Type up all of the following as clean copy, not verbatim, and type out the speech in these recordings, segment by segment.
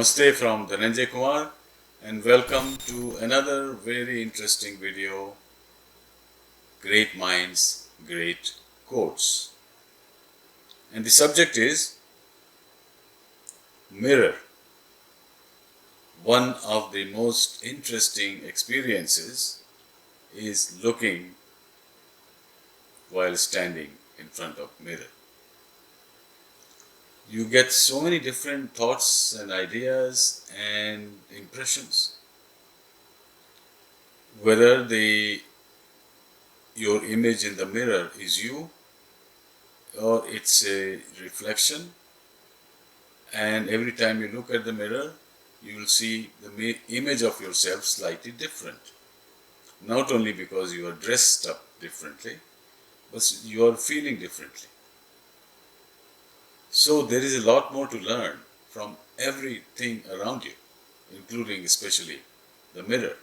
Namaste from Dhananjaya Kumar and welcome to another very interesting video, Great Minds, Great Quotes. And the subject is mirror. One of the most interesting experiences is looking while standing in front of mirror. You get so many different thoughts and ideas and impressions. Whether your image in the mirror is you or it's a reflection, and every time you look at the mirror, you will see the image of yourself slightly different. Not only because you are dressed up differently, but you are feeling differently. So there is a lot more to learn from everything around you, including especially the mirror.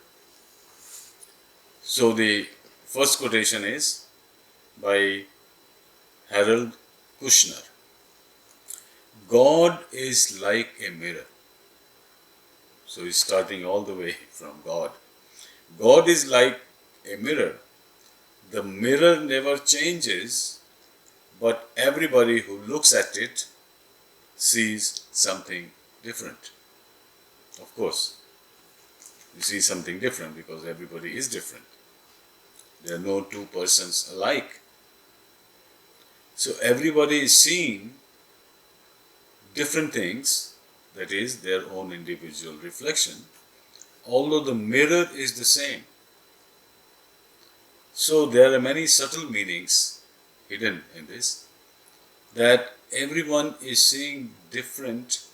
So the first quotation is by Harold Kushner. God is like a mirror. So he's starting all the way from God. God is like a mirror. The mirror never changes, but everybody who looks at it sees something different. Of course, you see something different because everybody is different. There are no two persons alike. So everybody is seeing different things, that is their own individual reflection, although the mirror is the same. So there are many subtle meanings hidden in this, that everyone is seeing different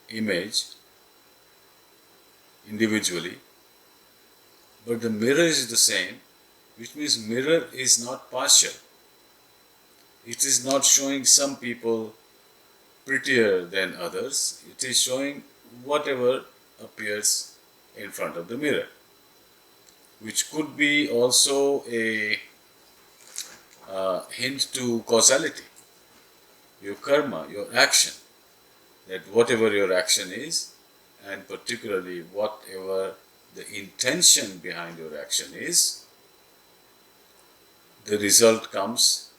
image individually, but the mirror is the same, which means mirror is not partial. It is not showing some people prettier than others. It is showing whatever appears in front of the mirror, which could be also a hint to causality, your karma, your action, that whatever your action is, and particularly whatever the intention behind your action is, the result comes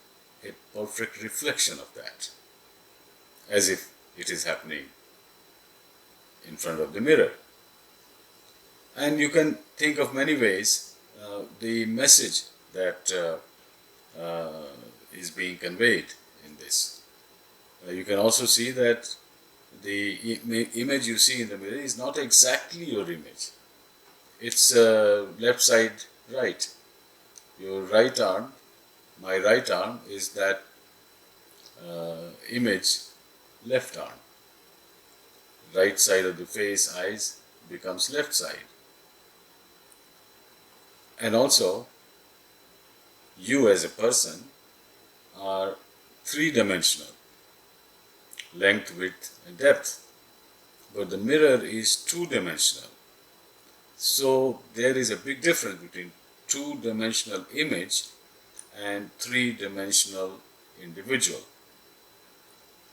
a perfect reflection of that, as if it is happening in front of the mirror. And you can think of many ways the message that is being conveyed in this. You can also see that the image you see in the mirror is not exactly your image. It's left side right. Your right arm, my right arm, is that image left arm. Right side of the face, eyes, becomes left side. And also, you as a person are three-dimensional, length, width and depth, but the mirror is two-dimensional. So there is a big difference between two-dimensional image and three-dimensional individual.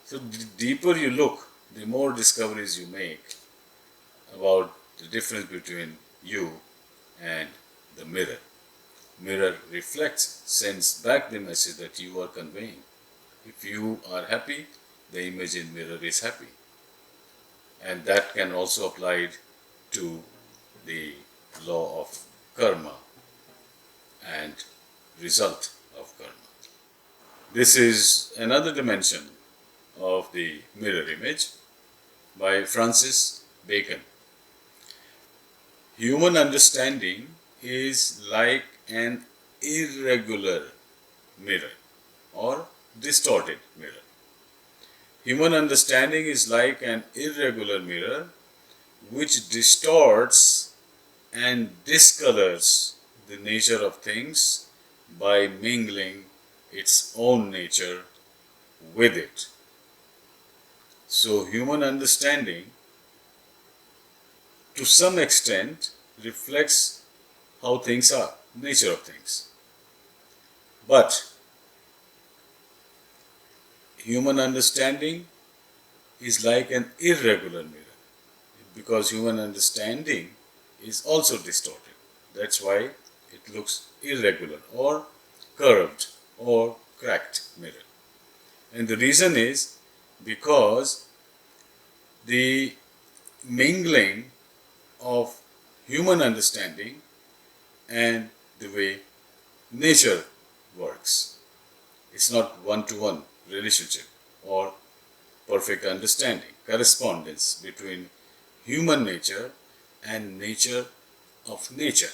So the deeper you look, the more discoveries you make about the difference between you and the mirror. Mirror reflects, sends back the message that you are conveying. If you are happy, the image in mirror is happy. And that can also apply to the law of karma and result of karma. This is another dimension of the mirror image by Francis Bacon. Human understanding is like an irregular mirror or distorted mirror. Human understanding is like an irregular mirror which distorts and discolors the nature of things by mingling its own nature with it. So human understanding to some extent reflects how things are, nature of things. But human understanding is like an irregular mirror. because human understanding is also distorted. That's why it looks irregular or curved or cracked mirror. And the reason is because the mingling of human understanding and the way nature works. It's not one-to-one relationship or perfect understanding, correspondence between human nature and nature of nature.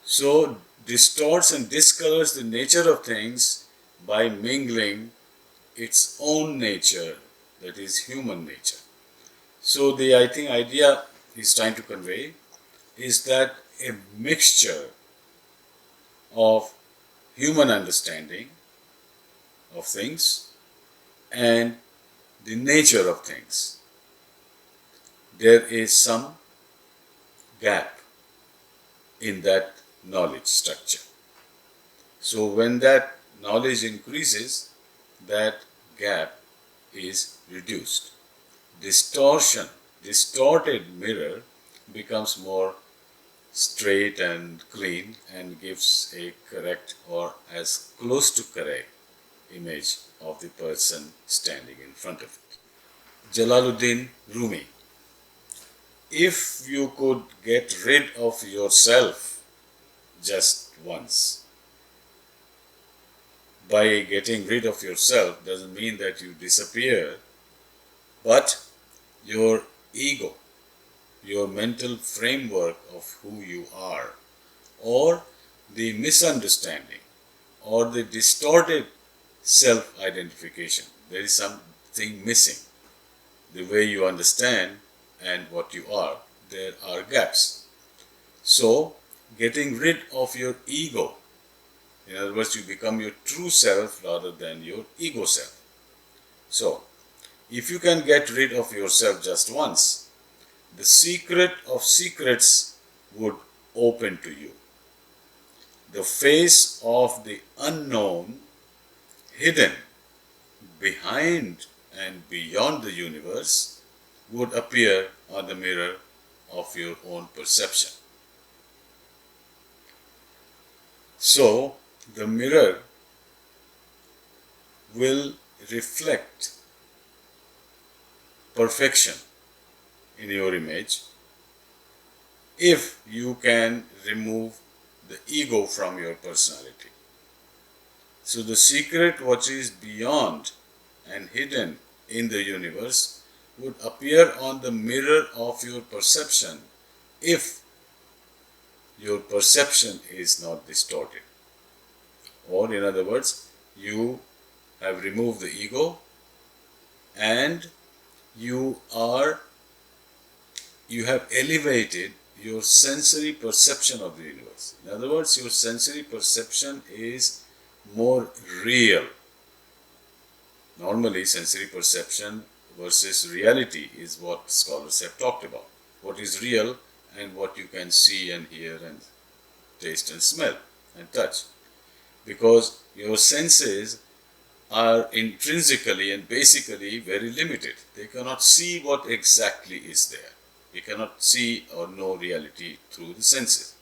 So distorts and discolors the nature of things by mingling its own nature, that is human nature. So the idea he's trying to convey is that a mixture of human understanding of things and the nature of things, there is some gap in that knowledge structure. So when that knowledge increases, that gap is reduced. Distorted mirror becomes more straight and clean and gives a correct or as close to correct image of the person standing in front of it. Jalaluddin Rumi: if you could get rid of yourself just once, by getting rid of yourself doesn't mean that you disappear, but your ego, your mental framework of who you are, or the misunderstanding, or the distorted self-identification. There is something missing. The way you understand and what you are, there are gaps. So, getting rid of your ego, in other words, you become your true self rather than your ego self. So, if you can get rid of yourself just once, the secret of secrets would open to you. The face of the unknown, hidden behind and beyond the universe, would appear on the mirror of your own perception. So, the mirror will reflect perfection in your image if you can remove the ego from your personality. So the secret what is beyond and hidden in the universe would appear on the mirror of your perception if your perception is not distorted. Or in other words, you have removed the ego and you have elevated your sensory perception of the universe. In other words, your sensory perception is more real. Normally, sensory perception versus reality is what scholars have talked about. What is real and what you can see and hear and taste and smell and touch. Because your senses are intrinsically and basically very limited. They cannot see what exactly is there. You cannot see or know reality through the senses.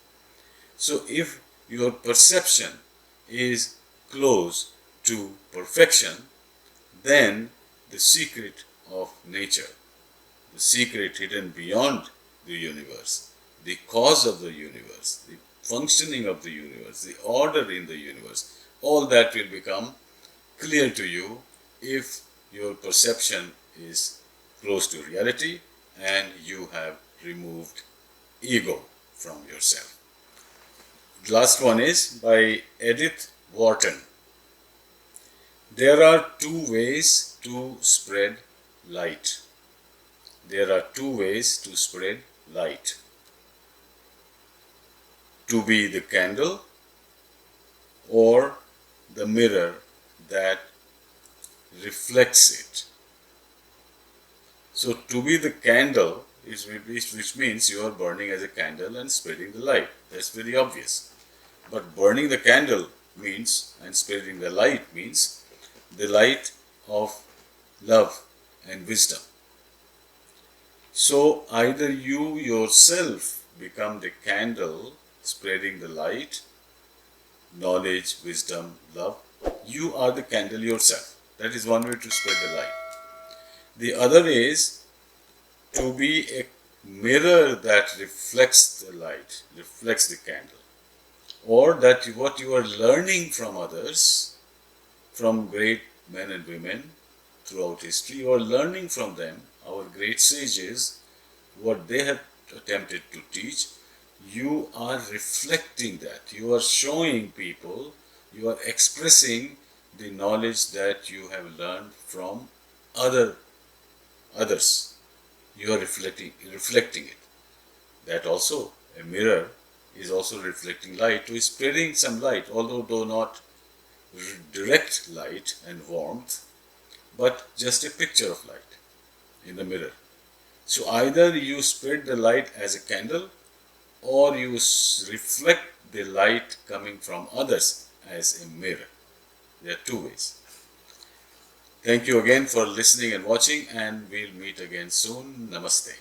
So if your perception is close to perfection, then the secret of nature, the secret hidden beyond the universe, the cause of the universe, the functioning of the universe, the order in the universe, all that will become clear to you if your perception is close to reality and you have removed ego from yourself. The last one is by Edith Wharton. There are two ways to spread light. There are two ways to spread light. To be the candle or the mirror that reflects it. So to be the candle is which means you are burning as a candle and spreading the light. That's very obvious. But burning the candle means and spreading the light means the light of love and wisdom. So either you yourself become the candle spreading the light, knowledge, wisdom, love. You are the candle yourself. That is one way to spread the light. The other is to be a mirror that reflects the light, reflects the candle. Or that what you are learning from others, from great men and women throughout history, you are learning from them, our great sages, what they have attempted to teach. You are reflecting that. You are showing people, you are expressing the knowledge that you have learned from others. You are reflecting it. That also, a mirror is also reflecting light, is spreading some light, although though not direct light and warmth, but just a picture of light in the mirror. So either you spread the light as a candle, or you reflect the light coming from others as a mirror. There are two ways. Thank you again for listening and watching, and we'll meet again soon. Namaste.